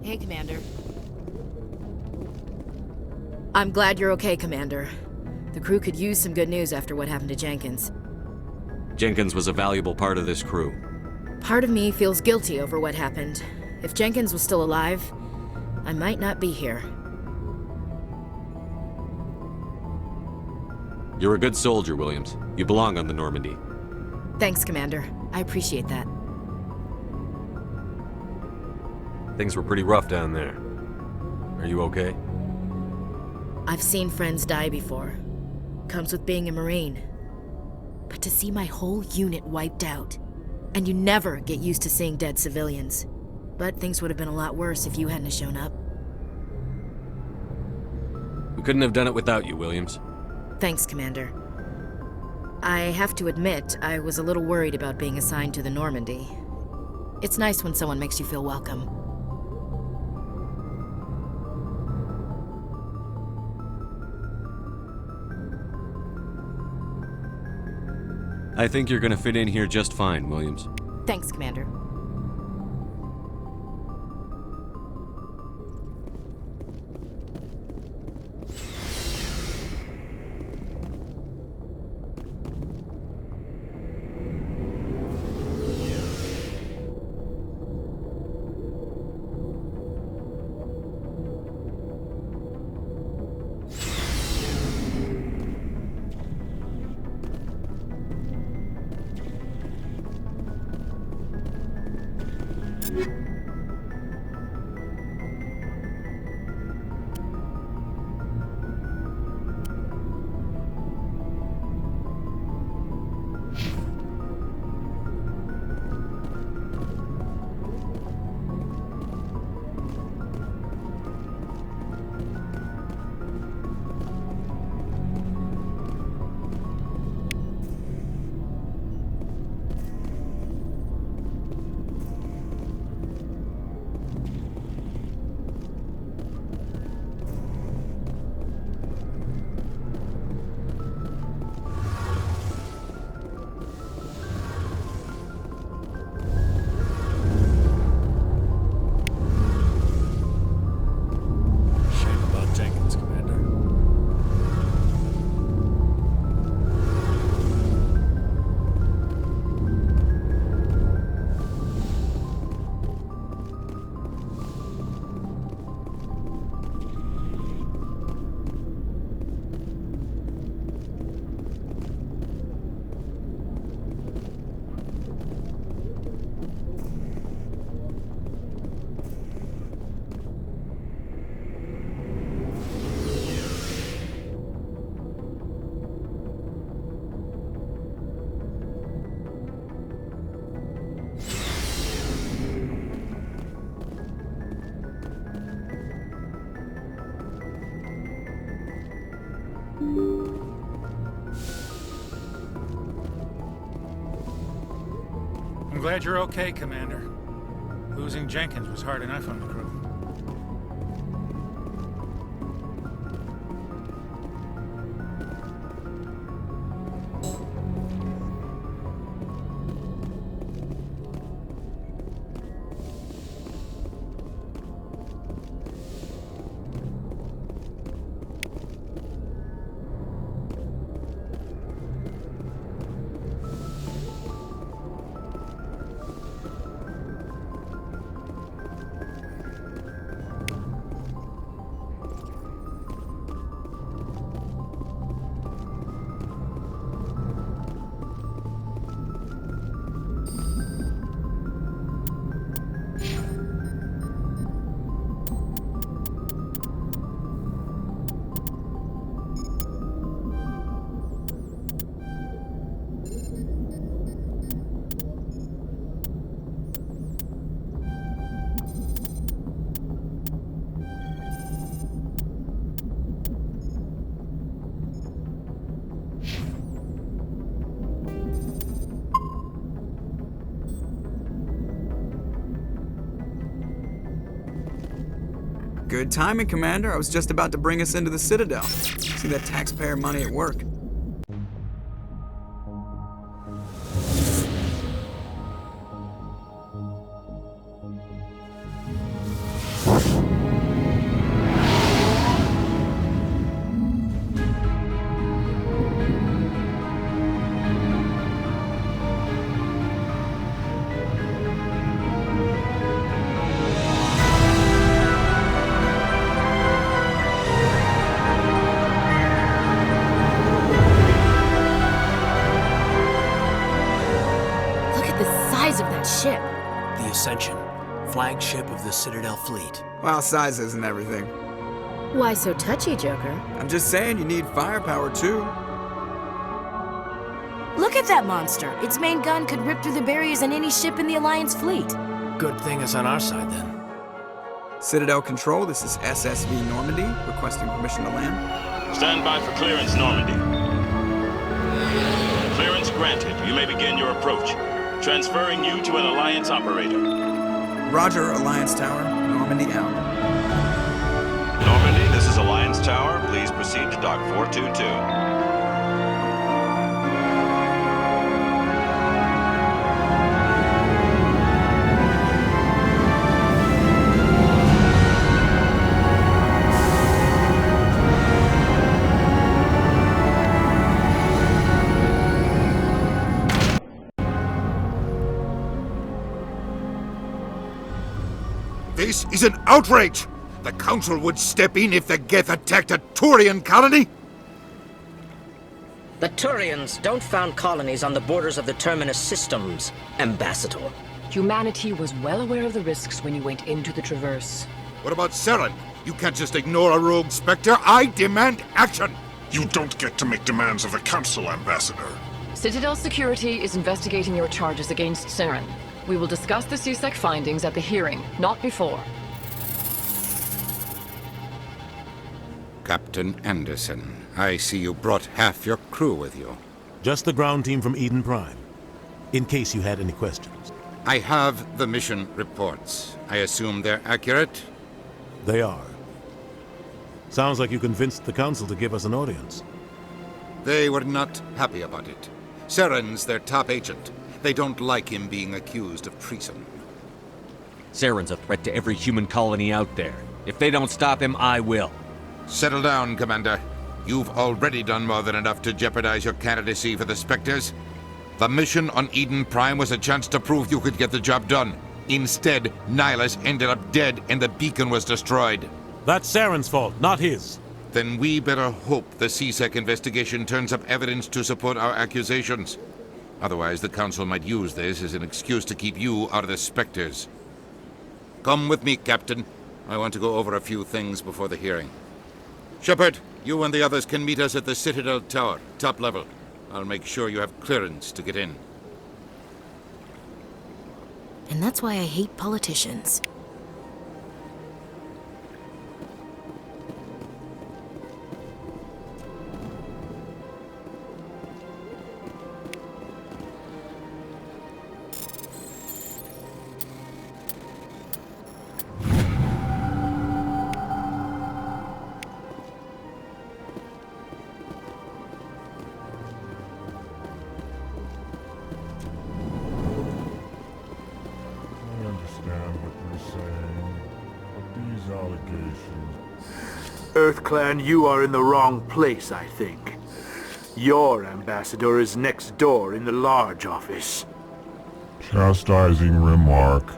Hey, Commander. I'm glad you're okay, Commander. The crew could use some good news after what happened to Jenkins. Jenkins was a valuable part of this crew. Part of me feels guilty over what happened. If Jenkins was still alive, I might not be here. You're a good soldier, Williams. You belong on the Normandy. Thanks, Commander. I appreciate that. Things were pretty rough down there. Are you okay? I've seen friends die before. Comes with being a Marine. But to see my whole unit wiped out, and you never get used to seeing dead civilians. But things would have been a lot worse if you hadn't shown up. We couldn't have done it without you, Williams. Thanks, Commander. I have to admit, I was a little worried about being assigned to the Normandy. It's nice when someone makes you feel welcome. I think you're gonna fit in here just fine, Williams. Thanks, Commander. I'm glad you're okay, Commander. Losing Jenkins was hard enough on the crew. Good timing, Commander. I was just about to bring us into the Citadel. See that taxpayer money at work. Ascension, flagship of the Citadel fleet. Well, sizes and everything. Why so touchy, Joker? I'm just saying you need firepower too. Look at that monster! Its main gun could rip through the barriers in any ship in the Alliance fleet. Good thing it's on our side, then. Citadel Control, this is SSV Normandy, requesting permission to land. Stand by for clearance, Normandy. Clearance granted. You may begin your approach. Transferring you to an Alliance operator. Roger, Alliance Tower. Normandy out. Normandy, this is Alliance Tower. Please proceed to Dock 422. This is an outrage! The Council would step in if the Geth attacked a Turian colony? The Turians don't found colonies on the borders of the Terminus systems, Ambassador. Humanity was well aware of the risks when you went into the Traverse. What about Saren? You can't just ignore a rogue Spectre. I demand action! You don't get to make demands of the Council, Ambassador. Citadel Security is investigating your charges against Saren. We will discuss the CSEC findings at the hearing, not before. Captain Anderson, I see you brought half your crew with you. Just the ground team from Eden Prime, in case you had any questions. I have the mission reports. I assume they're accurate? They are. Sounds like you convinced the Council to give us an audience. They were not happy about it. Saren's their top agent. They don't like him being accused of treason. Saren's a threat to every human colony out there. If they don't stop him, I will. Settle down, Commander. You've already done more than enough to jeopardize your candidacy for the Spectres. The mission on Eden Prime was a chance to prove you could get the job done. Instead, Nihilus ended up dead and the beacon was destroyed. That's Saren's fault, not his. Then we better hope the CSEC investigation turns up evidence to support our accusations. Otherwise, the Council might use this as an excuse to keep you out of the Spectres. Come with me, Captain. I want to go over a few things before the hearing. Shepard, you and the others can meet us at the Citadel Tower, top level. I'll make sure you have clearance to get in. And that's why I hate politicians. EarthClan, you are in the wrong place, I think. Your ambassador is next door in the large office. Chastising remark.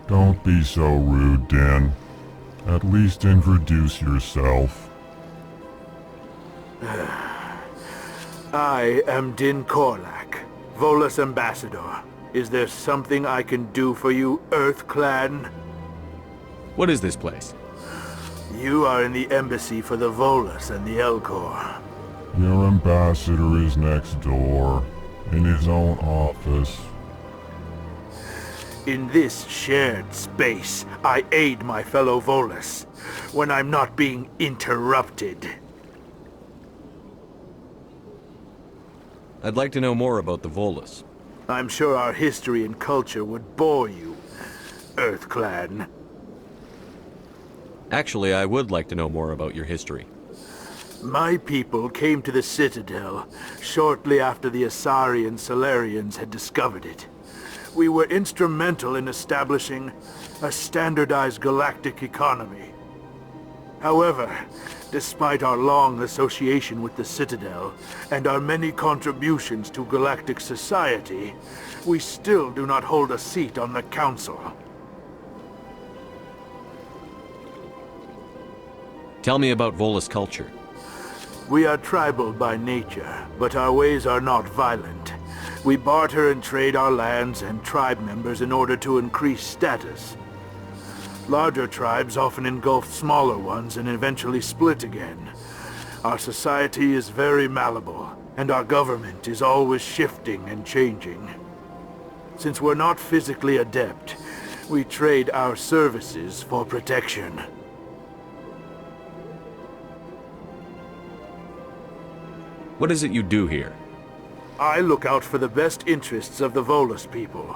Don't be so rude, Din. At least introduce yourself. I am Din Korlak, Volus ambassador. Is there something I can do for you, EarthClan? What is this place? You are in the embassy for the Volus and the Elcor. Your ambassador is next door, in his own office. In this shared space, I aid my fellow Volus, when I'm not being interrupted. I'd like to know more about the Volus. I'm sure our history and culture would bore you, EarthClan. Actually, I would like to know more about your history. My people came to the Citadel shortly after the Asari and Salarians had discovered it. We were instrumental in establishing a standardized galactic economy. However, despite our long association with the Citadel and our many contributions to galactic society, we still do not hold a seat on the Council. Tell me about Volus culture. We are tribal by nature, but our ways are not violent. We barter and trade our lands and tribe members in order to increase status. Larger tribes often engulf smaller ones and eventually split again. Our society is very malleable, and our government is always shifting and changing. Since we're not physically adept, we trade our services for protection. What is it you do here? I look out for the best interests of the Volus people.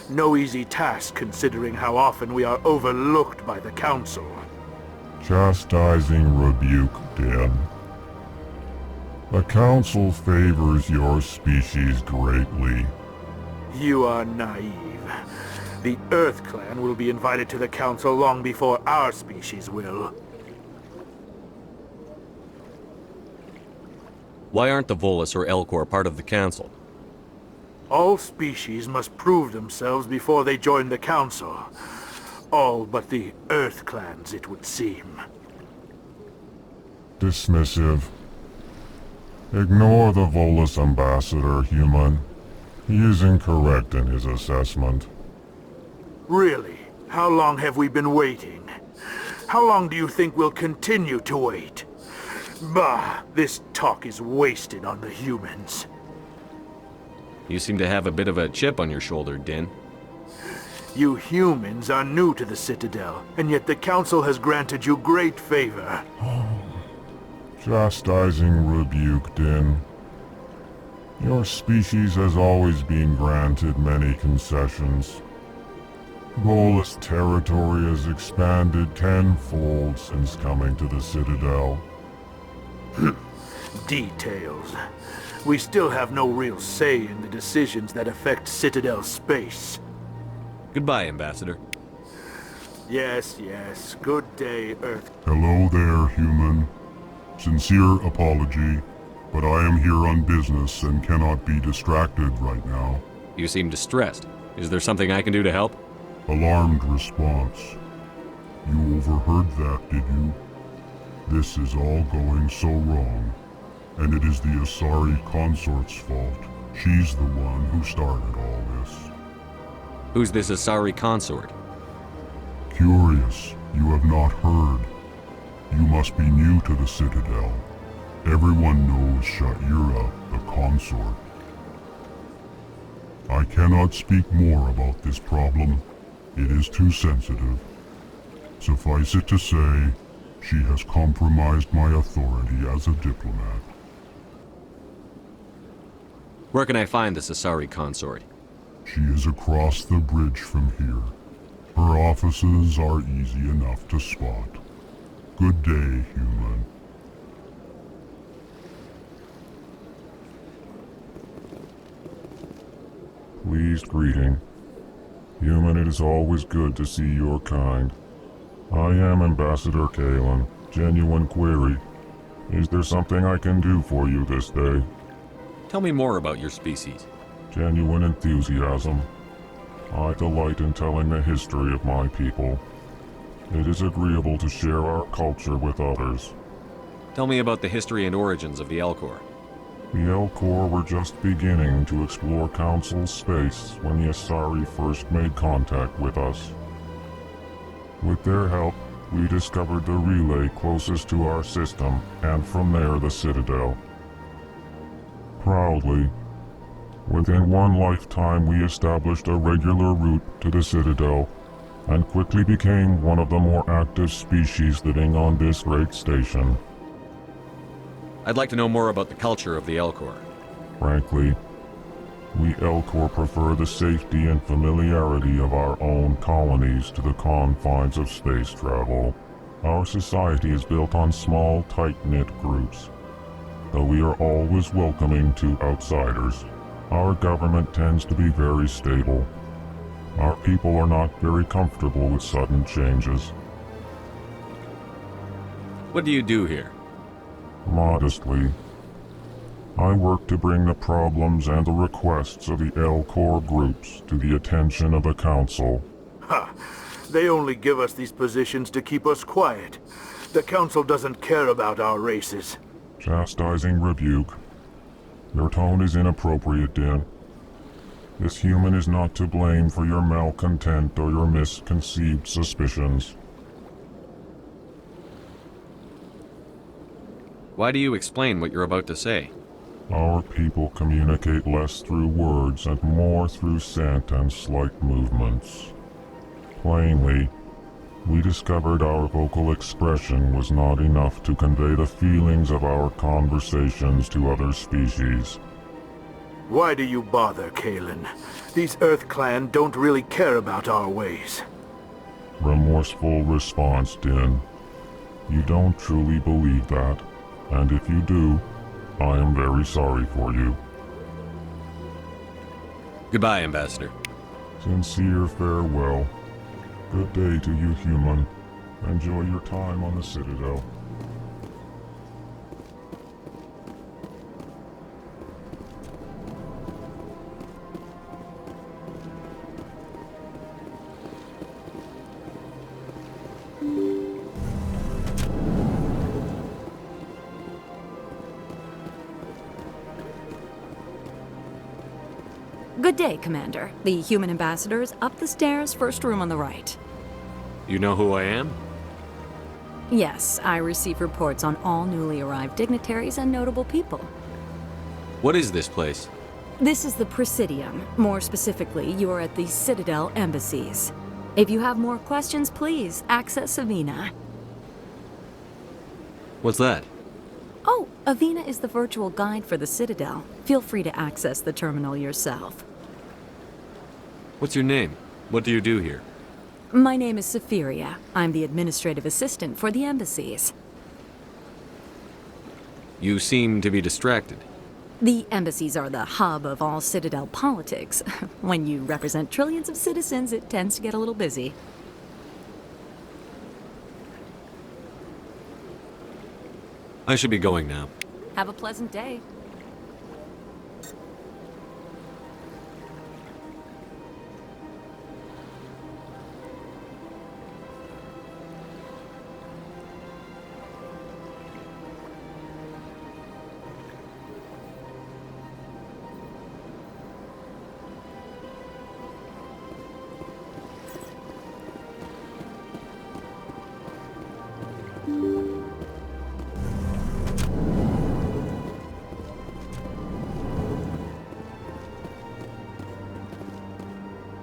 No easy task considering how often we are overlooked by the Council. Chastising rebuke, Din. The Council favors your species greatly. You are naive. The Earth Clan will be invited to the Council long before our species will. Why aren't the Volus or Elcor part of the Council? All species must prove themselves before they join the Council. All but the Earth Clans, it would seem. Dismissive. Ignore the Volus ambassador, human. He is incorrect in his assessment. Really? How long have we been waiting? How long do you think we'll continue to wait? Bah, this talk is wasted on the humans. You seem to have a bit of a chip on your shoulder, Din. You humans are new to the Citadel, and yet the Council has granted you great favor. Chastising rebuke, Din. Your species has always been granted many concessions. Volus territory has expanded tenfold since coming to the Citadel. Details. We still have no real say in the decisions that affect Citadel space. Goodbye, Ambassador. Yes, yes. Good day, Earth. Hello there, human. Sincere apology, but I am here on business and cannot be distracted right now. You seem distressed. Is there something I can do to help? Alarmed response. You overheard that, did you? This is all going so wrong, and it is the Asari consort's fault. She's the one who started all this. Who's this Asari consort? Curious, you have not heard. You must be new to the Citadel. Everyone knows Sha'ira, the consort. I cannot speak more about this problem. It is too sensitive. Suffice it to say, she has compromised my authority as a diplomat. Where can I find this Asari consort? She is across the bridge from here. Her offices are easy enough to spot. Good day, human. Pleased greeting. Human, it is always good to see your kind. I am Ambassador Kalen. Genuine query. Is there something I can do for you this day? Tell me more about your species. Genuine enthusiasm. I delight in telling the history of my people. It is agreeable to share our culture with others. Tell me about the history and origins of the Elcor. The Elcor were just beginning to explore Council space when the Asari first made contact with us. With their help, we discovered the relay closest to our system, and from there the Citadel. Proudly, within one lifetime we established a regular route to the Citadel, and quickly became one of the more active species living on this great station. I'd like to know more about the culture of the Elcor. Frankly, we Elcor prefer the safety and familiarity of our own colonies to the confines of space travel. Our society is built on small, tight-knit groups, though we are always welcoming to outsiders. Our government tends to be very stable. Our people are not very comfortable with sudden changes. What do you do here? Modestly, I work to bring the problems and the requests of the Elcor groups to the attention of the Council. Ha! They only give us these positions to keep us quiet. The Council doesn't care about our races. Chastising rebuke. Your tone is inappropriate, Din. This human is not to blame for your malcontent or your misconceived suspicions. Why do you explain what you're about to say? Our people communicate less through words and more through scent and slight movements. Plainly, we discovered our vocal expression was not enough to convey the feelings of our conversations to other species. Why do you bother, Kalen? These Earth Clan don't really care about our ways. Remorseful response, Din. You don't truly believe that, and if you do, I am very sorry for you. Goodbye, Ambassador. Sincere farewell. Good day to you, human. Enjoy your time on the Citadel. Good day, Commander. The human ambassador is up the stairs, first room on the right. You know who I am? Yes, I receive reports on all newly arrived dignitaries and notable people. What is this place? This is the Presidium. More specifically, you are at the Citadel embassies. If you have more questions, please access Avina. What's that? Oh, Avina is the virtual guide for the Citadel. Feel free to access the terminal yourself. What's your name? What do you do here? My name is Safiria. I'm the administrative assistant for the embassies. You seem to be distracted. The embassies are the hub of all Citadel politics. When you represent trillions of citizens, it tends to get a little busy. I should be going now. Have a pleasant day.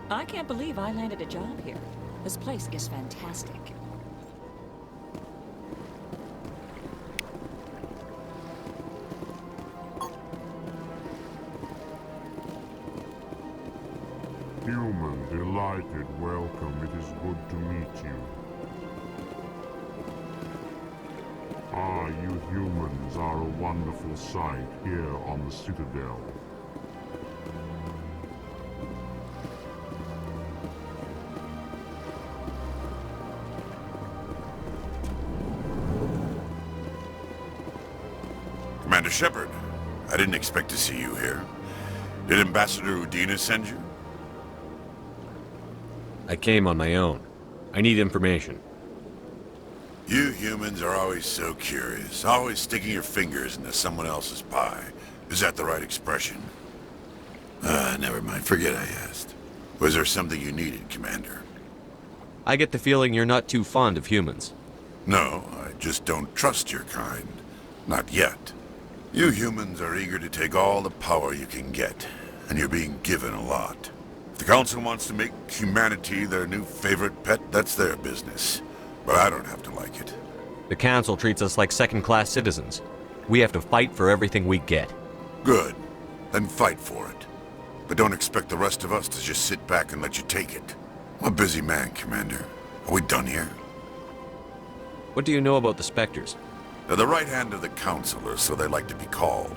I can't believe I landed a job here. This place is fantastic. Human, delighted, welcome. It is good to meet you. Ah, you humans are a wonderful sight here on the Citadel. Commander Shepard, I didn't expect to see you here. Did Ambassador Udina send you? I came on my own. I need information. You humans are always so curious, always sticking your fingers into someone else's pie. Is that the right expression? Never mind. Forget I asked. Was there something you needed, Commander? I get the feeling you're not too fond of humans. No, I just don't trust your kind. Not yet. You humans are eager to take all the power you can get, and you're being given a lot. If the Council wants to make humanity their new favorite pet, that's their business. But I don't have to like it. The Council treats us like second-class citizens. We have to fight for everything we get. Good. Then fight for it. But don't expect the rest of us to just sit back and let you take it. I'm a busy man, Commander. Are we done here? What do you know about the Spectres? They're the right hand of the Council, or so they like to be called.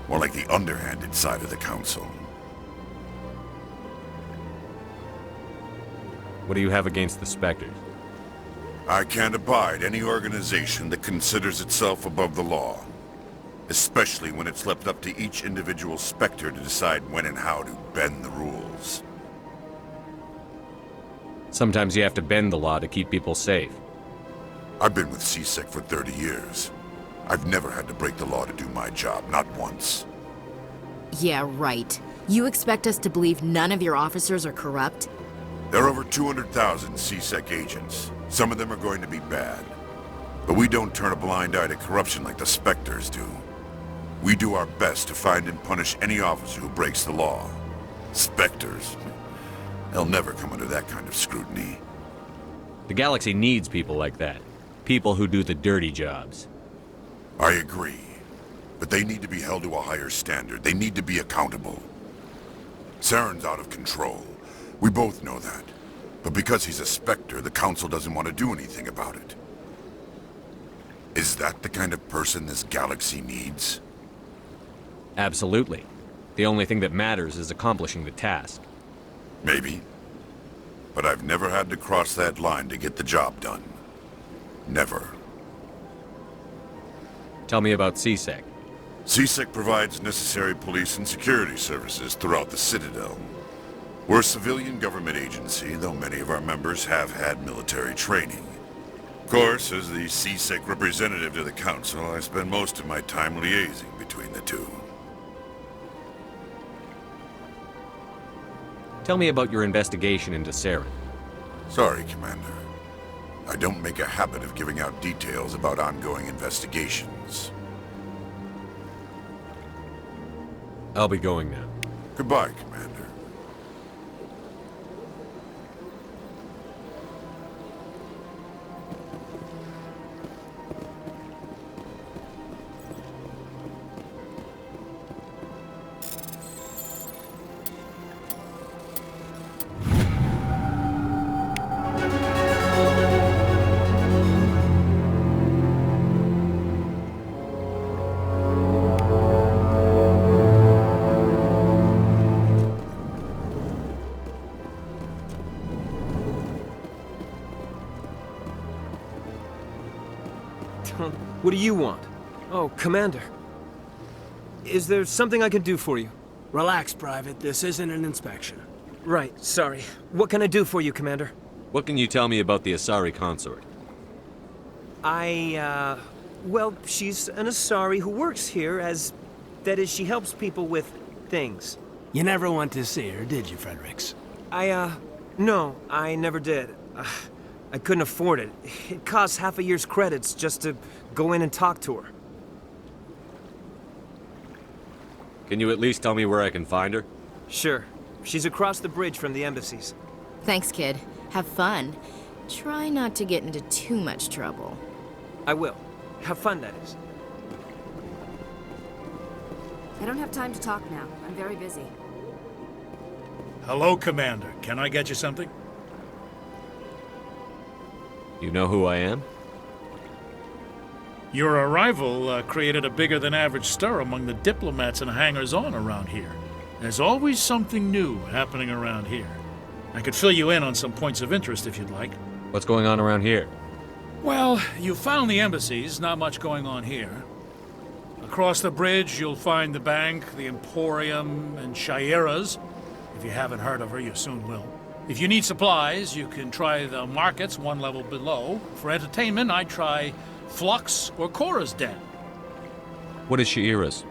More like the underhanded side of the Council. What do you have against the Spectres? I can't abide any organization that considers itself above the law. Especially when it's left up to each individual Spectre to decide when and how to bend the rules. Sometimes you have to bend the law to keep people safe. I've been with C-Sec for 30 years. I've never had to break the law to do my job, not once. Yeah, right. You expect us to believe none of your officers are corrupt? There are over 200,000 CSEC agents. Some of them are going to be bad. But we don't turn a blind eye to corruption like the Spectres do. We do our best to find and punish any officer who breaks the law. Spectres. They'll never come under that kind of scrutiny. The galaxy needs people like that. People who do the dirty jobs. I agree. But they need to be held to a higher standard. They need to be accountable. Saren's out of control. We both know that. But because he's a Spectre, the Council doesn't want to do anything about it. Is that the kind of person this galaxy needs? Absolutely. The only thing that matters is accomplishing the task. Maybe. But I've never had to cross that line to get the job done. Never. Tell me about CSEC. CSEC provides necessary police and security services throughout the Citadel. We're a civilian government agency, though many of our members have had military training. Of course, as the CSEC representative to the Council, I spend most of my time liaising between the two. Tell me about your investigation into Saren. Sorry, Commander. I don't make a habit of giving out details about ongoing investigations. I'll be going now. Goodbye, Commander. What do you want? Oh, Commander. Is there something I can do for you? Relax, Private. This isn't an inspection. Right, sorry. What can I do for you, Commander? What can you tell me about the Asari consort? Well, she's an Asari who works here as... That is, she helps people with things. You never went to see her, did you, Fredericks? No, I never did. I couldn't afford it. It costs half a year's credits just to go in and talk to her. Can you at least tell me where I can find her? Sure. She's across the bridge from the embassies. Thanks, kid. Have fun. Try not to get into too much trouble. I will. Have fun, that is. I don't have time to talk now. I'm very busy. Hello, Commander. Can I get you something? You know who I am? Your arrival created a bigger-than-average stir among the diplomats and hangers-on around here. There's always something new happening around here. I could fill you in on some points of interest if you'd like. What's going on around here? Well, you found the embassies, not much going on here. Across the bridge, you'll find the bank, the Emporium, and Shaira's. If you haven't heard of her, you soon will. If you need supplies, you can try the markets one level below. For entertainment, I'd try Flux or Cora's Den. What is Shaira's?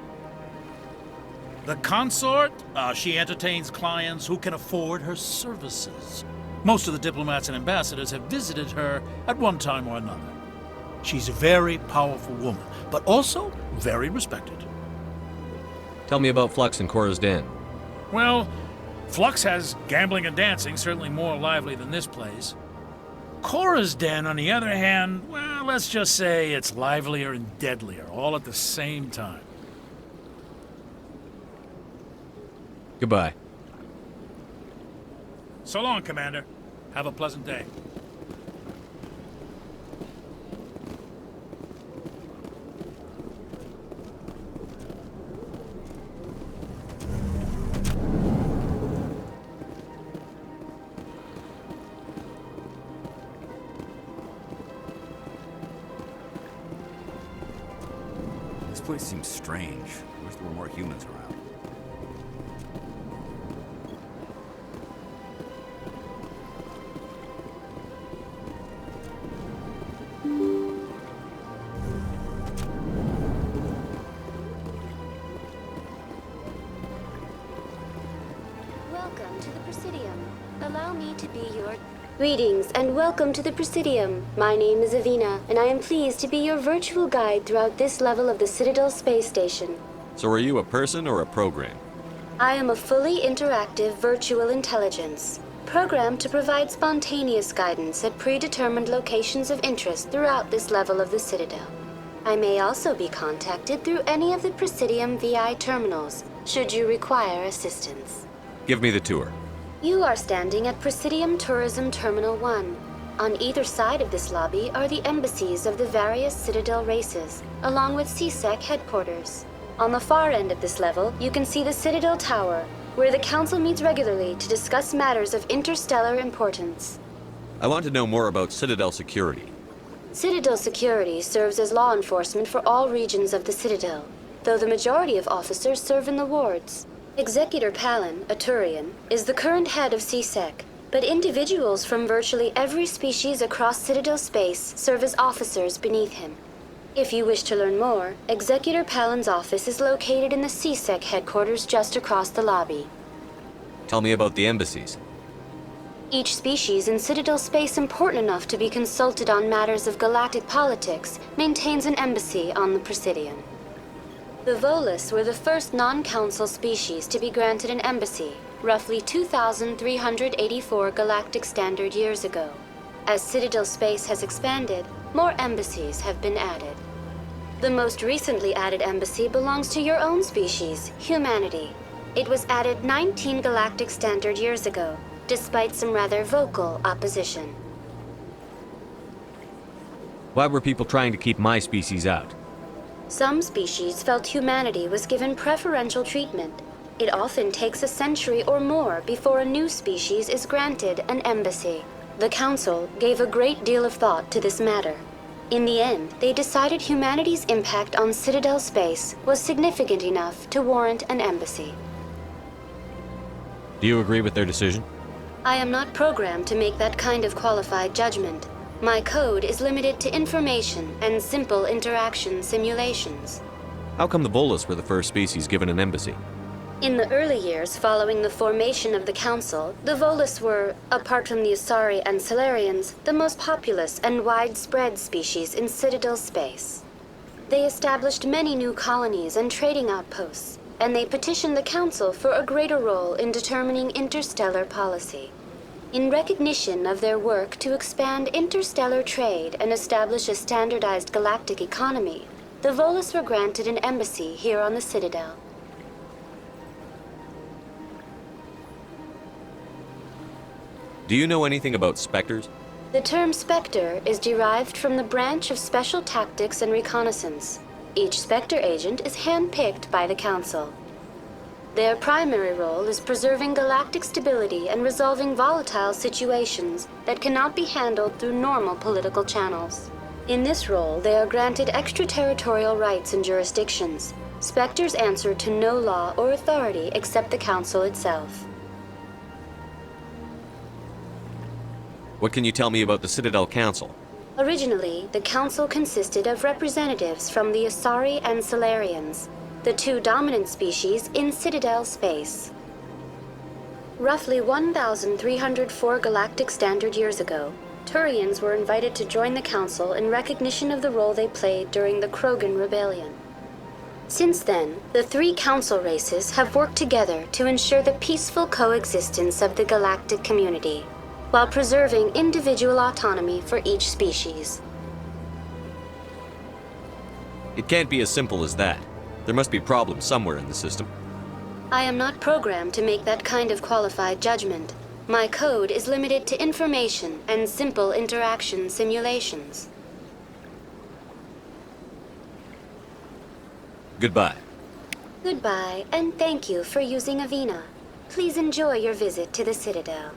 The consort, she entertains clients who can afford her services. Most of the diplomats and ambassadors have visited her at one time or another. She's a very powerful woman, but also very respected. Tell me about Flux and Cora's Den. Well, Flux has gambling and dancing, certainly more lively than this place. Cora's Den, on the other hand, well, let's just say it's livelier and deadlier, all at the same time. Goodbye. So long, Commander. Have a pleasant day. This place seems strange. I wish there were more humans around. to be your... Greetings and welcome to the Presidium. My name is Avina, and I am pleased to be your virtual guide throughout this level of the Citadel space station. So are you a person or a program? I am a fully interactive virtual intelligence, programmed to provide spontaneous guidance at predetermined locations of interest throughout this level of the Citadel. I may also be contacted through any of the Presidium VI terminals, should you require assistance. Give me the tour. You are standing at Presidium Tourism Terminal 1. On either side of this lobby are the embassies of the various Citadel races, along with CSEC headquarters. On the far end of this level, you can see the Citadel Tower, where the Council meets regularly to discuss matters of interstellar importance. I want to know more about Citadel security. Citadel security serves as law enforcement for all regions of the Citadel, though the majority of officers serve in the wards. Executor Palin, a Turian, is the current head of CSEC, but individuals from virtually every species across Citadel space serve as officers beneath him. If you wish to learn more, Executor Palin's office is located in the CSEC headquarters just across the lobby. Tell me about the embassies. Each species in Citadel space important enough to be consulted on matters of galactic politics maintains an embassy on the Presidium. The Volus were the first non-council species to be granted an embassy, roughly 2,384 galactic standard years ago. As Citadel space has expanded, more embassies have been added. The most recently added embassy belongs to your own species, humanity. It was added 19 galactic standard years ago, despite some rather vocal opposition. Why were people trying to keep my species out? Some species felt humanity was given preferential treatment. It often takes a century or more before a new species is granted an embassy. The Council gave a great deal of thought to this matter. In the end, they decided humanity's impact on Citadel space was significant enough to warrant an embassy. Do you agree with their decision? I am not programmed to make that kind of qualified judgment. My code is limited to information and simple interaction simulations. How come the Volus were the first species given an embassy? In the early years following the formation of the Council, the Volus were, apart from the Asari and Salarians, the most populous and widespread species in Citadel space. They established many new colonies and trading outposts, and they petitioned the Council for a greater role in determining interstellar policy. In recognition of their work to expand interstellar trade and establish a standardized galactic economy, the Volus were granted an embassy here on the Citadel. Do you know anything about Spectres? The term Spectre is derived from the branch of Special Tactics and Reconnaissance. Each Spectre agent is handpicked by the Council. Their primary role is preserving galactic stability and resolving volatile situations that cannot be handled through normal political channels. In this role, they are granted extraterritorial rights and jurisdictions. Spectres answer to no law or authority except the Council itself. What can you tell me about the Citadel Council? Originally, the Council consisted of representatives from the Asari and Salarians, the two dominant species in Citadel space. Roughly 1,304 galactic standard years ago, Turians were invited to join the Council in recognition of the role they played during the Krogan Rebellion. Since then, the three Council races have worked together to ensure the peaceful coexistence of the galactic community, while preserving individual autonomy for each species. It can't be as simple as that. There must be problems somewhere in the system. I am not programmed to make that kind of qualified judgment. My code is limited to information and simple interaction simulations. Goodbye. Goodbye, and thank you for using Avina. Please enjoy your visit to the Citadel.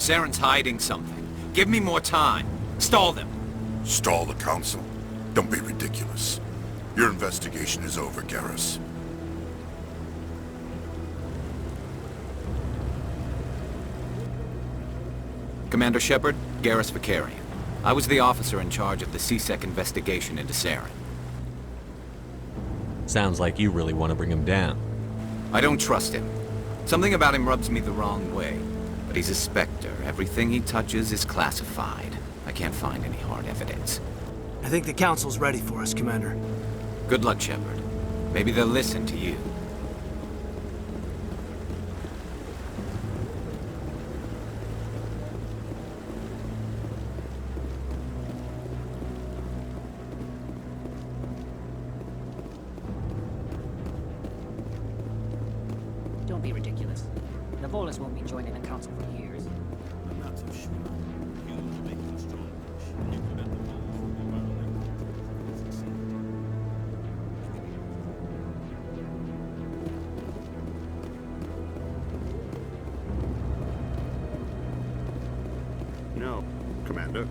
Saren's hiding something. Give me more time. Stall them. Stall the Council? Don't be ridiculous. Your investigation is over, Garrus. Commander Shepard, Garrus Vakarian. I was the officer in charge of the C-Sec investigation into Saren. Sounds like you really want to bring him down. I don't trust him. Something about him rubs me the wrong way. But he's a Spectre. Everything he touches is classified. I can't find any hard evidence. I think the Council's ready for us, Commander. Good luck, Shepard. Maybe they'll listen to you. Don't be ridiculous. The Volus won't be joining the Council for years. I'm not so sure. Humans are making a strong push, and you prevent the Volus from environmental succeed. No, Commander.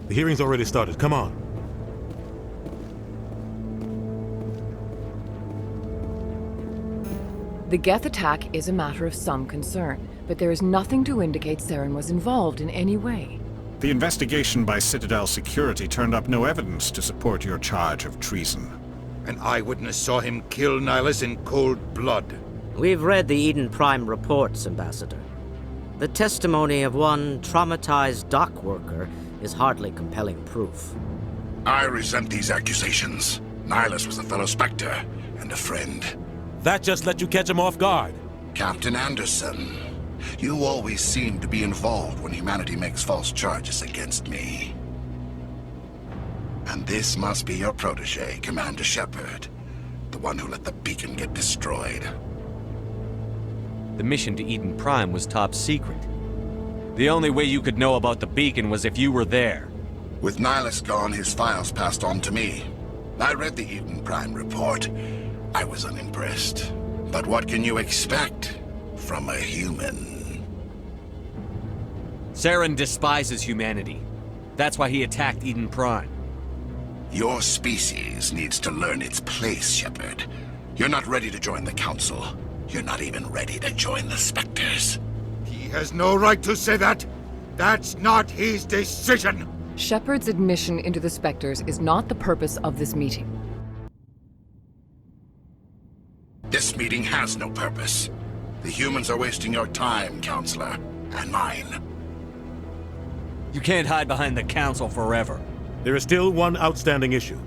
The hearing's already started. Come on. The Geth attack is a matter of some concern, but there is nothing to indicate Saren was involved in any way. The investigation by Citadel Security turned up no evidence to support your charge of treason. An eyewitness saw him kill Nihilus in cold blood. We've read the Eden Prime reports, Ambassador. The testimony of one traumatized dock worker is hardly compelling proof. I resent these accusations. Nihilus was a fellow Spectre and a friend. That just let you catch him off guard. Captain Anderson, you always seem to be involved when humanity makes false charges against me. And this must be your protege, Commander Shepard, the one who let the beacon get destroyed. The mission to Eden Prime was top secret. The only way you could know about the beacon was if you were there. With Nihilus gone, his files passed on to me. I read the Eden Prime report. I was unimpressed. But what can you expect from a human? Saren despises humanity. That's why he attacked Eden Prime. Your species needs to learn its place, Shepard. You're not ready to join the Council. You're not even ready to join the Spectres. He has no right to say that. That's not his decision. Shepard's admission into the Spectres is not the purpose of this meeting. This meeting has no purpose. The humans are wasting your time, Counselor, and mine. You can't hide behind the Council forever. There is still one outstanding issue.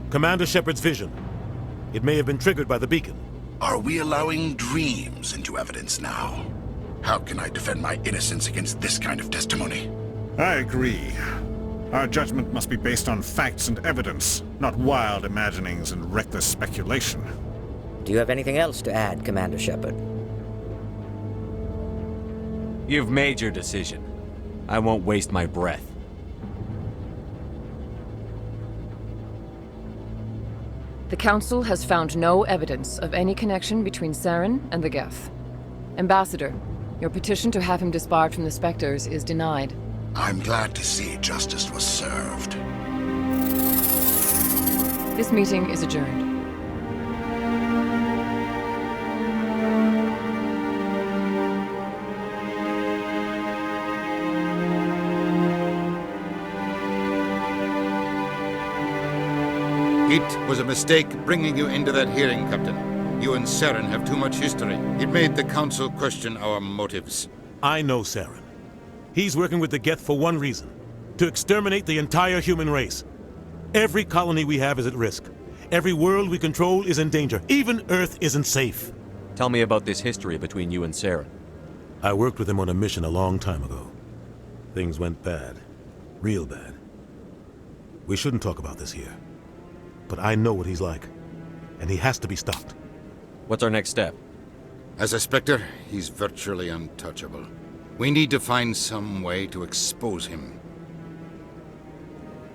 Commander Shepard's vision. It may have been triggered by the beacon. Are we allowing dreams into evidence now? How can I defend my innocence against this kind of testimony? I agree. Our judgment must be based on facts and evidence, not wild imaginings and reckless speculation. Do you have anything else to add, Commander Shepard? You've made your decision. I won't waste my breath. The Council has found no evidence of any connection between Saren and the Geth. Ambassador, your petition to have him disbarred from the Spectres is denied. I'm glad to see justice was served. This meeting is adjourned. It was a mistake bringing you into that hearing, Captain. You and Saren have too much history. It made the Council question our motives. I know Saren. He's working with the Geth for one reason. To exterminate the entire human race. Every colony we have is at risk. Every world we control is in danger. Even Earth isn't safe. Tell me about this history between you and Saren. I worked with him on a mission a long time ago. Things went bad. Real bad. We shouldn't talk about this here. But I know what he's like. And he has to be stopped. What's our next step? As a Spectre, he's virtually untouchable. We need to find some way to expose him.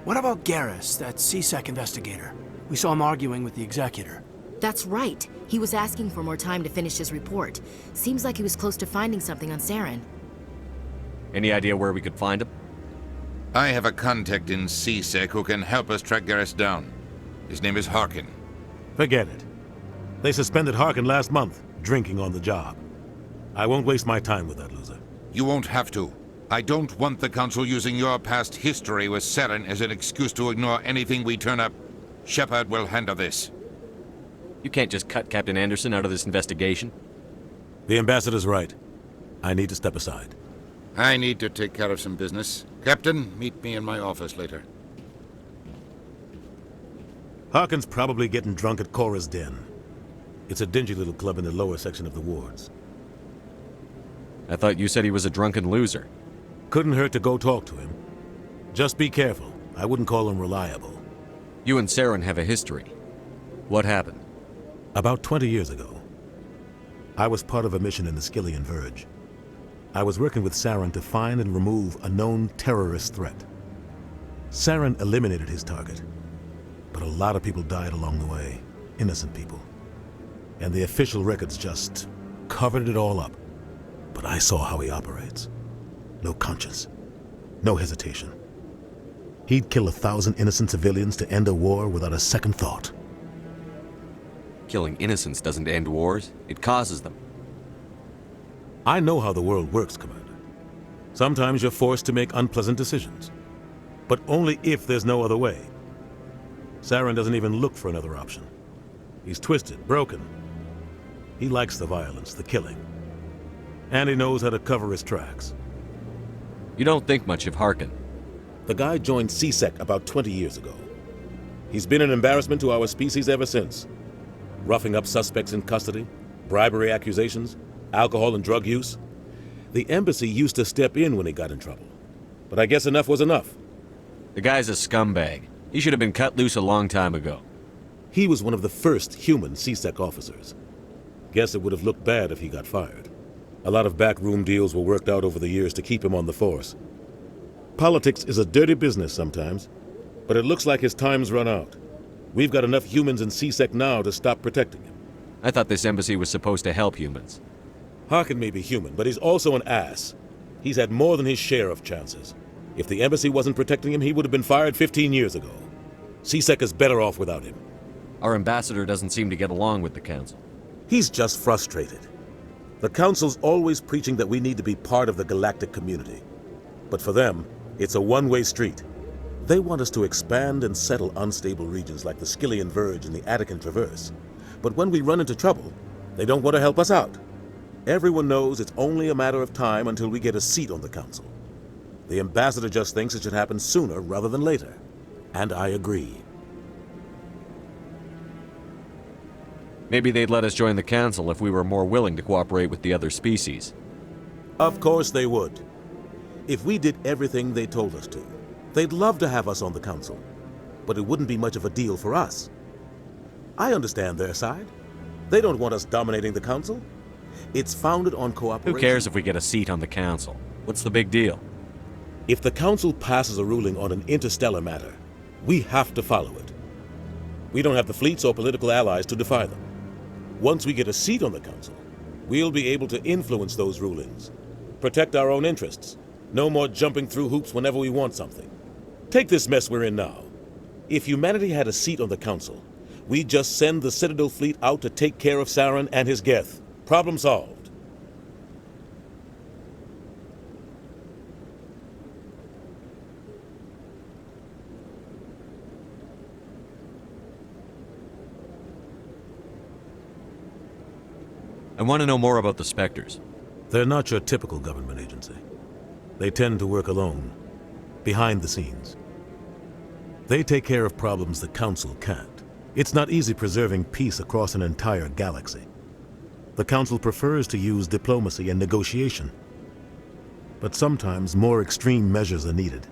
What about Garrus, that CSEC investigator? We saw him arguing with the executor. That's right. He was asking for more time to finish his report. Seems like he was close to finding something on Saren. Any idea where we could find him? I have a contact in CSEC who can help us track Garrus down. His name is Harkin. Forget it. They suspended Harkin last month, drinking on the job. I won't waste my time with that loser. You won't have to. I don't want the Council using your past history with Saren as an excuse to ignore anything we turn up. Shepard will handle this. You can't just cut Captain Anderson out of this investigation. The ambassador's right. I need to step aside. I need to take care of some business. Captain, meet me in my office later. Harkin's probably getting drunk at Cora's Den. It's a dingy little club in the lower section of the wards. I thought you said he was a drunken loser. Couldn't hurt to go talk to him. Just be careful. I wouldn't call him reliable. You and Saren have a history. What happened? About 20 years ago, I was part of a mission in the Skillian Verge. I was working with Saren to find and remove a known terrorist threat. Saren eliminated his target, but a lot of people died along the way, innocent people. And the official records just covered it all up. But I saw how he operates. No conscience, no hesitation. He'd kill 1,000 innocent civilians to end a war without a second thought. Killing innocents doesn't end wars, it causes them. I know how the world works, Commander. Sometimes you're forced to make unpleasant decisions, but only if there's no other way. Saren doesn't even look for another option. He's twisted, broken. He likes the violence, the killing. And he knows how to cover his tracks. You don't think much of Harkin. The guy joined CSEC about 20 years ago. He's been an embarrassment to our species ever since. Roughing up suspects in custody, bribery accusations, alcohol and drug use. The embassy used to step in when he got in trouble. But I guess enough was enough. The guy's a scumbag. He should have been cut loose a long time ago. He was one of the first human CSEC officers. Guess it would have looked bad if he got fired. A lot of backroom deals were worked out over the years to keep him on the force. Politics is a dirty business sometimes, but it looks like his time's run out. We've got enough humans in CSEC now to stop protecting him. I thought this embassy was supposed to help humans. Harkin may be human, but he's also an ass. He's had more than his share of chances. If the embassy wasn't protecting him, he would have been fired 15 years ago. CSEC is better off without him. Our ambassador doesn't seem to get along with the Council. He's just frustrated. The Council's always preaching that we need to be part of the galactic community. But for them, it's a one-way street. They want us to expand and settle unstable regions like the Skillian Verge and the Attican Traverse. But when we run into trouble, they don't want to help us out. Everyone knows it's only a matter of time until we get a seat on the Council. The ambassador just thinks it should happen sooner rather than later. And I agree. Maybe they'd let us join the Council if we were more willing to cooperate with the other species. Of course they would. If we did everything they told us to, they'd love to have us on the Council. But it wouldn't be much of a deal for us. I understand their side. They don't want us dominating the Council. It's founded on cooperation. Who cares if we get a seat on the Council? What's the big deal? If the Council passes a ruling on an interstellar matter, we have to follow it. We don't have the fleets or political allies to defy them. Once we get a seat on the Council, we'll be able to influence those rulings, protect our own interests. No more jumping through hoops whenever we want something. Take this mess we're in now. If humanity had a seat on the Council, we'd just send the Citadel fleet out to take care of Saren and his Geth. Problem solved. I want to know more about the Spectres. They're not your typical government agency. They tend to work alone, behind the scenes. They take care of problems the Council can't. It's not easy preserving peace across an entire galaxy. The Council prefers to use diplomacy and negotiation. But sometimes more extreme measures are needed.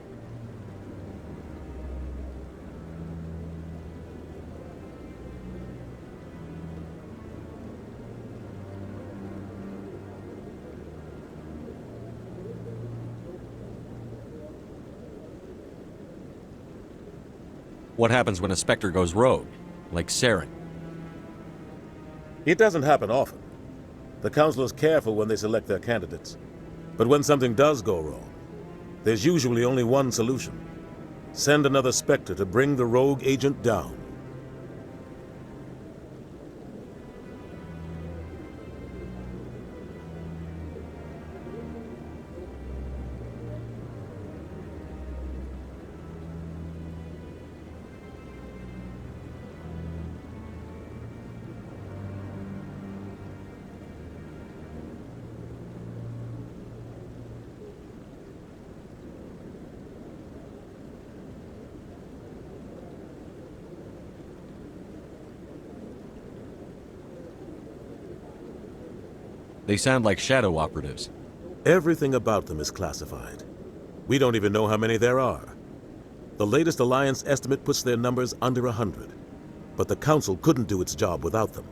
What happens when a Spectre goes rogue, like Saren? It doesn't happen often. The Council is careful when they select their candidates. But when something does go wrong, there's usually only one solution. Send another Spectre to bring the rogue agent down. They sound like shadow operatives. Everything about them is classified. We don't even know how many there are. The latest Alliance estimate puts their numbers under 100. But the Council couldn't do its job without them.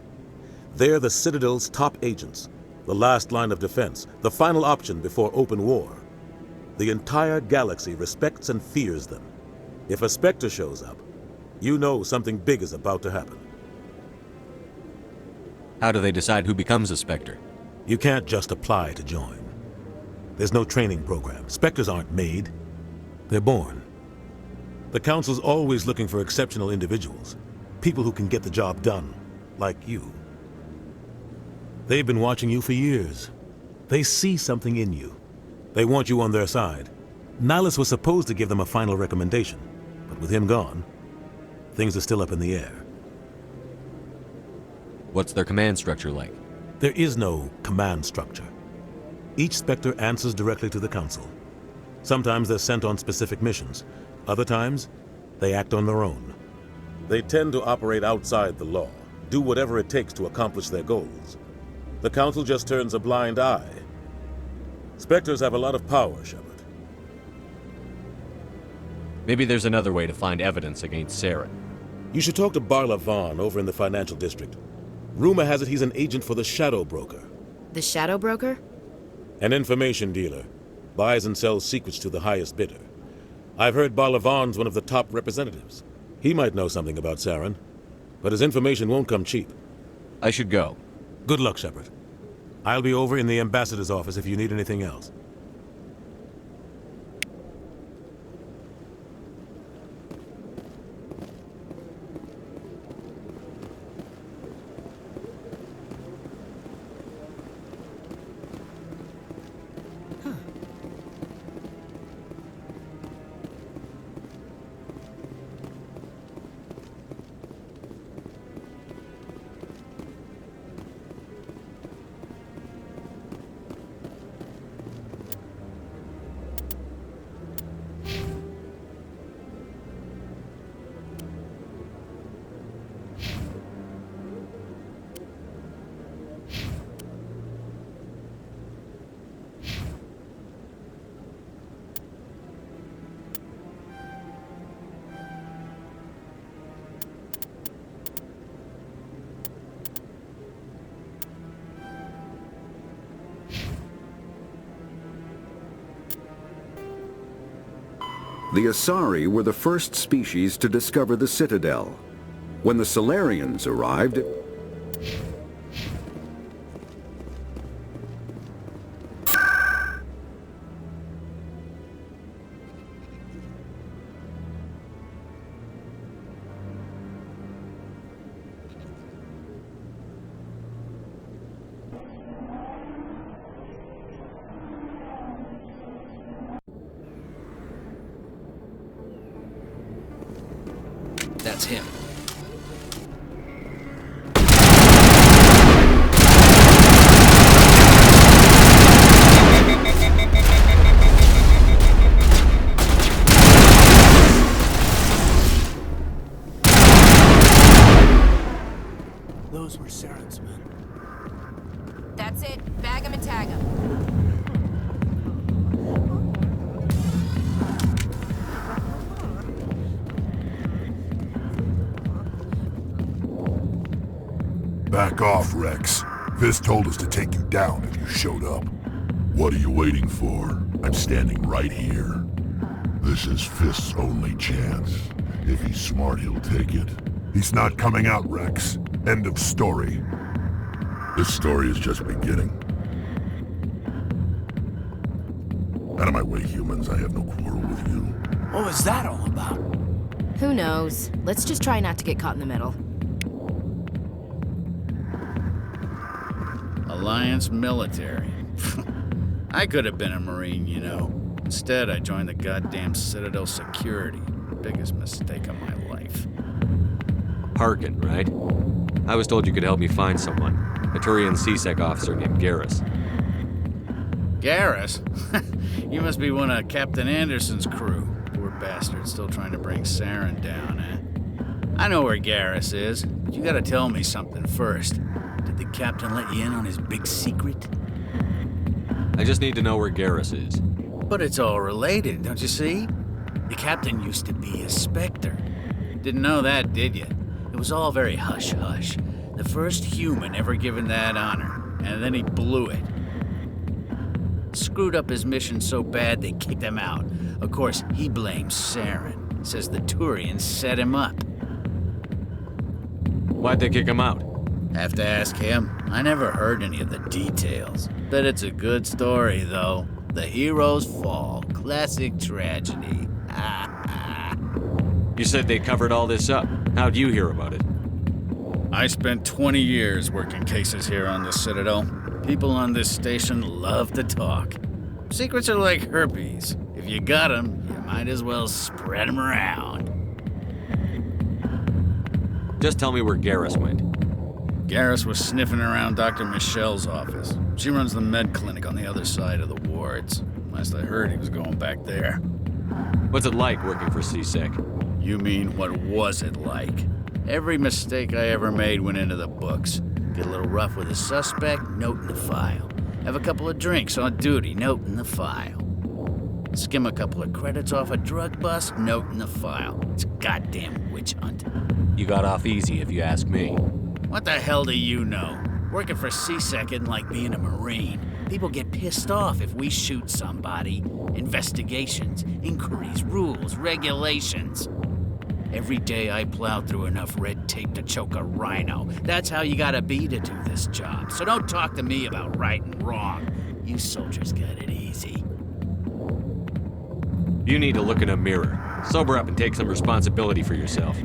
They're the Citadel's top agents, the last line of defense, the final option before open war. The entire galaxy respects and fears them. If a Spectre shows up, you know something big is about to happen. How do they decide who becomes a Spectre? You can't just apply to join. There's no training program. Spectres aren't made. They're born. The Council's always looking for exceptional individuals. People who can get the job done, like you. They've been watching you for years. They see something in you. They want you on their side. Nihilus was supposed to give them a final recommendation, but with him gone, things are still up in the air. What's their command structure like? There is no command structure. Each Spectre answers directly to the Council. Sometimes they're sent on specific missions. Other times, they act on their own. They tend to operate outside the law, do whatever it takes to accomplish their goals. The Council just turns a blind eye. Spectres have a lot of power, Shepard. Maybe there's another way to find evidence against Saren. You should talk to Barla Vaughn over in the Financial District. Rumor has it he's an agent for the Shadow Broker. The Shadow Broker? An information dealer. Buys and sells secrets to the highest bidder. I've heard Barla Vaughn's one of the top representatives. He might know something about Saren, but his information won't come cheap. I should go. Good luck, Shepard. I'll be over in the Ambassador's office if you need anything else. The Asari were the first species to discover the Citadel. When the Salarians arrived, That's him. Those were Saren's men. That's it. Bag him and tag him. Back off, Rex. Fisk told us to take you down and you showed up. What are you waiting for? I'm standing right here. This is Fisk's only chance. If he's smart, he'll take it. He's not coming out, Rex. End of story. This story is just beginning. Out of my way, humans. I have no quarrel with you. What was that all about? Who knows? Let's just try not to get caught in the middle. Alliance military. I could have been a Marine, you know. Instead, I joined the goddamn Citadel Security. Biggest mistake of my life. Harkin, right? I was told you could help me find someone. A Turian CSEC officer named Garrus. Garrus? You must be one of Captain Anderson's crew. Poor bastard, still trying to bring Saren down, eh? I know where Garrus is, but you gotta tell me something first. Did the captain let you in on his big secret? I just need to know where Garrus is. But it's all related, don't you see? The captain used to be a Spectre. Didn't know that, did you? It was all very hush-hush. The first human ever given that honor, and then he blew it. Screwed up his mission so bad they kicked him out. Of course, he blames Saren. Says the Turians set him up. Why'd they kick him out? Have to ask him. I never heard any of the details. Bet it's a good story, though. The heroes fall. Classic tragedy. You said they covered all this up. How'd you hear about it? I spent 20 years working cases here on the Citadel. People on this station love to talk. Secrets are like herpes. If you got them, you might as well spread them around. Just tell me where Garrus went. Garrus was sniffing around Dr. Michelle's office. She runs the med clinic on the other side of the wards. Last I heard, he was going back there. What's it like working for CSEC? You mean, what was it like? Every mistake I ever made went into the books. Get a little rough with a suspect, note in the file. Have a couple of drinks on duty, note in the file. Skim a couple of credits off a drug bust, note in the file. It's a goddamn witch hunt. You got off easy, if you ask me. What the hell do you know? Working for CSEC isn't like being a Marine. People get pissed off if we shoot somebody. Investigations, inquiries, rules, regulations. Every day I plow through enough red tape to choke a rhino. That's how you gotta be to do this job. So don't talk to me about right and wrong. You soldiers got it easy. You need to look in a mirror. Sober up and take some responsibility for yourself.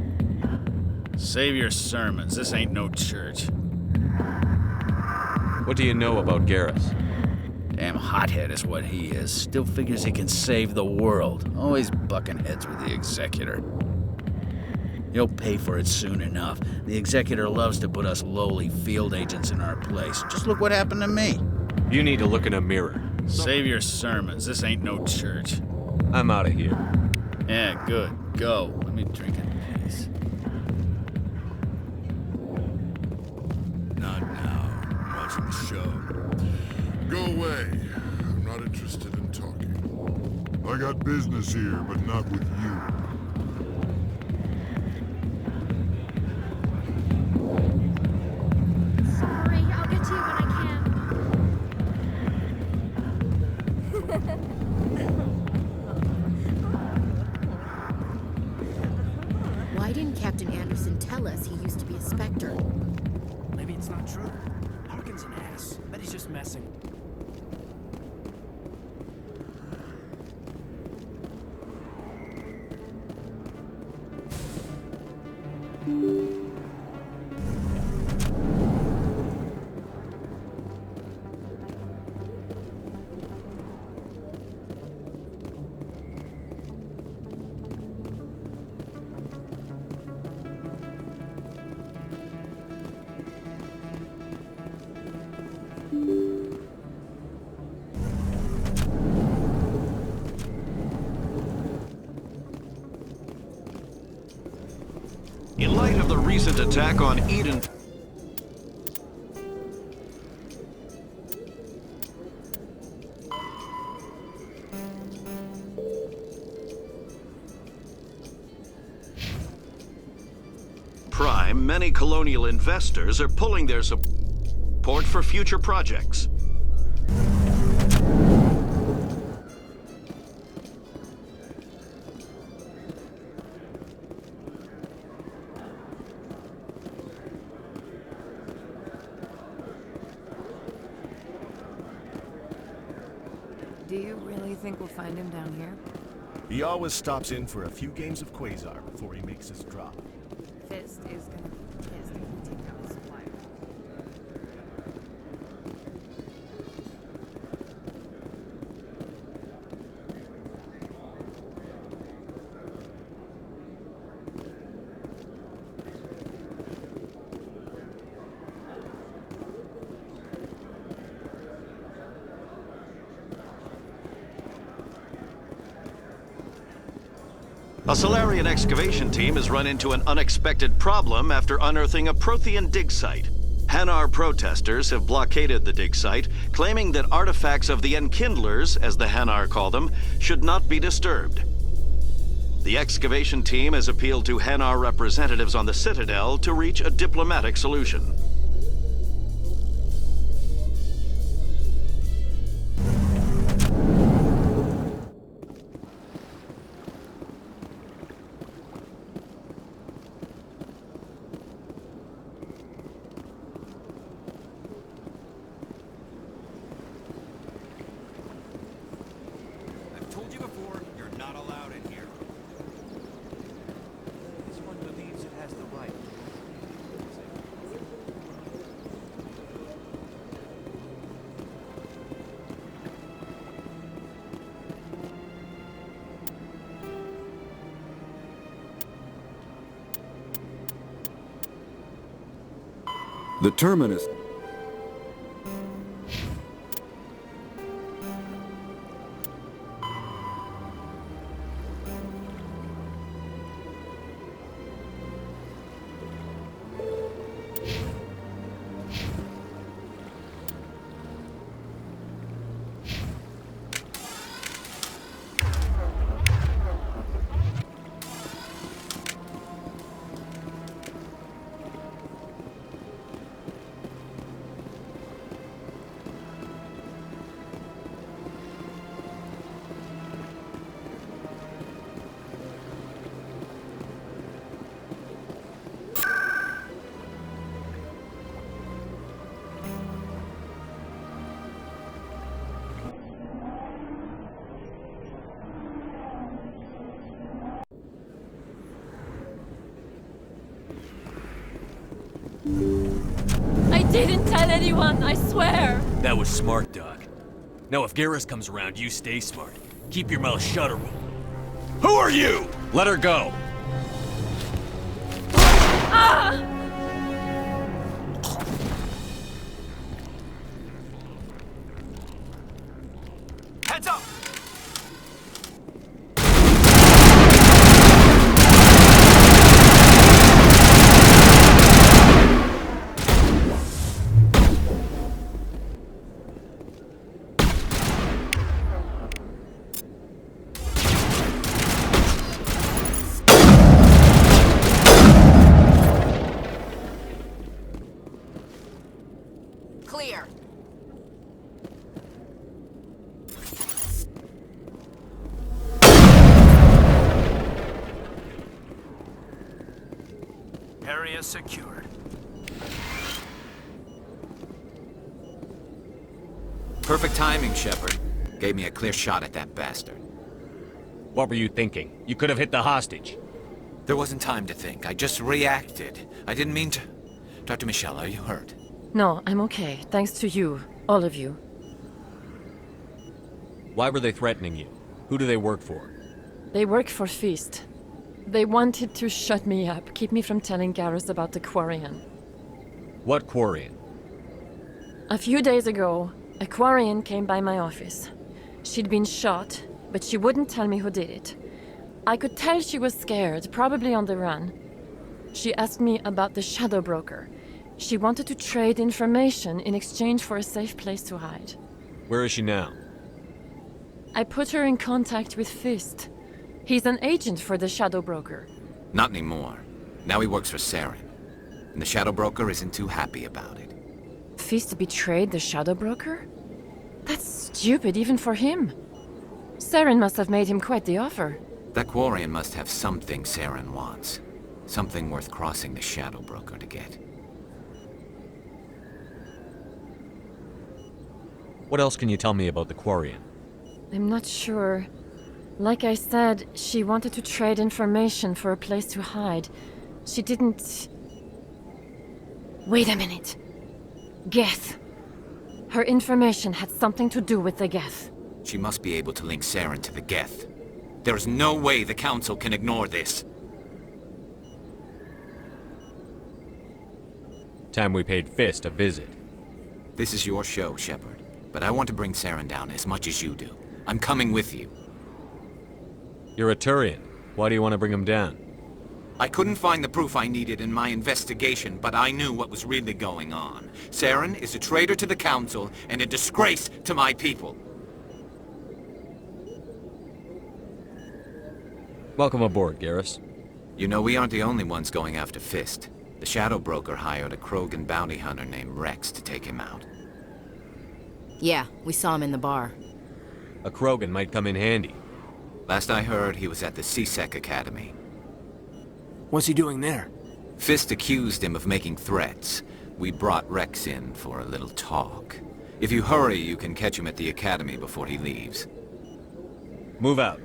Save your sermons. This ain't no church. What do you know about Garrus? Damn hothead is what he is. Still figures he can save the world. Always bucking heads with the Executor. He'll pay for it soon enough. The Executor loves to put us lowly field agents in our place. Just look what happened to me. You need to look in a mirror. Save your sermons. This ain't no church. I'm out of here. Yeah, good. Go. Let me drink in peace. Not now. I'm watching the show. Go away. I'm not interested in talking. I got business here, but not with you. Sorry, I'll get to you when I can. Why didn't Captain Anderson tell us he used to be a Spectre? Maybe it's not true. Harkin's an ass. Bet he's just messing. In light of the recent attack on Eden... Prime, many colonial investors are pulling their support for future projects. Do you really think we'll find him down here? He always stops in for a few games of Quasar before he makes his drop. Fist is gonna be pissed if we take out the supplier. A Salarian excavation team has run into an unexpected problem after unearthing a Prothean dig site. Hanar protesters have blockaded the dig site, claiming that artifacts of the Enkindlers, as the Hanar call them, should not be disturbed. The excavation team has appealed to Hanar representatives on the Citadel to reach a diplomatic solution. The Terminus. I didn't tell anyone, I swear! That was smart, Doc. Now if Garrus comes around, you stay smart. Keep your mouth shut or we'll... Who are you? Let her go! Ah! Heads up! Clear. Area secured. Perfect timing, Shepard. Gave me a clear shot at that bastard. What were you thinking? You could have hit the hostage. There wasn't time to think. I just reacted. I didn't mean to... Dr. Michelle, are you hurt? No, I'm okay. Thanks to you. All of you. Why were they threatening you? Who do they work for? They work for Feast. They wanted to shut me up, keep me from telling Garrus about the Quarian. What Quarian? A few days ago, a Quarian came by my office. She'd been shot, but she wouldn't tell me who did it. I could tell she was scared, probably on the run. She asked me about the Shadow Broker. She wanted to trade information in exchange for a safe place to hide. Where is she now? I put her in contact with Fist. He's an agent for the Shadow Broker. Not anymore. Now he works for Saren. And the Shadow Broker isn't too happy about it. Fist betrayed the Shadow Broker? That's stupid even for him. Saren must have made him quite the offer. That Quarian must have something Saren wants. Something worth crossing the Shadow Broker to get. What else can you tell me about the Quarian? I'm not sure. Like I said, she wanted to trade information for a place to hide. She didn't... Wait a minute. Geth. Her information had something to do with the Geth. She must be able to link Saren to the Geth. There is no way the Council can ignore this. Time we paid Fist a visit. This is your show, Shepard. But I want to bring Saren down as much as you do. I'm coming with you. You're a Turian. Why do you want to bring him down? I couldn't find the proof I needed in my investigation, but I knew what was really going on. Saren is a traitor to the Council and a disgrace to my people. Welcome aboard, Garrus. You know, we aren't the only ones going after Fist. The Shadow Broker hired a Krogan bounty hunter named Rex to take him out. Yeah, we saw him in the bar. A Krogan might come in handy. Last I heard, he was at the C-Sec Academy. What's he doing there? Fist accused him of making threats. We brought Rex in for a little talk. If you hurry, you can catch him at the Academy before he leaves. Move out.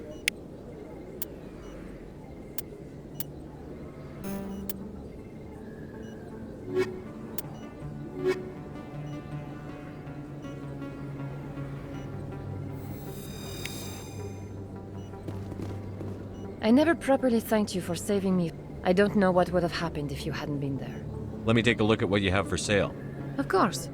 I never properly thanked you for saving me. I don't know what would have happened if you hadn't been there. Let me take a look at what you have for sale. Of course.